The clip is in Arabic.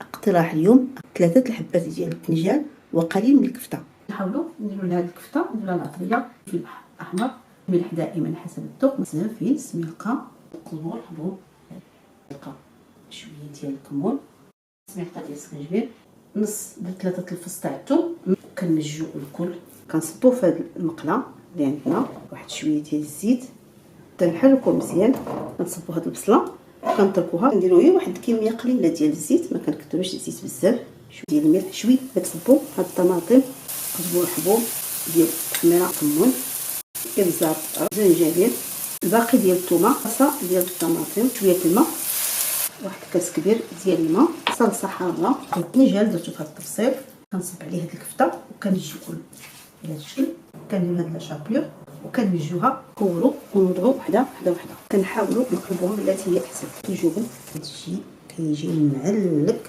اقتراح اليوم 3 الحبات ديال البتنجان وقليل من الكفته. نحاولوا نديروا لهاد الكفته نديروا لها العطريه فلفل احمر، ملح دائما حسب الذوق، زنفيل، سميقه، قزبر، حبوب، شويه ديال الكمون، سميقه ديال السكنجبير، نص درت 3 الفص تاع الثوم. كنمجو الكل، كنصبو في هاد المقله اللي عندنا واحد شويه ديال الزيت، تنحركو مزيان. كنصبو هاد البصله كنتركوها، نديرو غير واحد الكميه قليله ديال الزيت، ما كنكثروش الزيت بزاف، شويه ديال الملح، شويه كتصبو هاد الطماطم، قزبر، حبوب ديال التحميره، كمون، ابزار، زنجبيل، الباقي ديال الثومه، صلصه ديال الطماطم، شويه الماء، واحد الكاس كبير ديال الماء، صلصه حاره. البتنجان درتو في هاد التفصيل، كنصب عليه هاد الكفته وكنجيو بهذا الشكل، كنديرو هاد لاشابيور وكنمجوها، كورو ونوضعو وحده وحده وحده، كنحاولوا نقلبوها بلاتي هي احسن. الجبن هادشي كيجي معلك.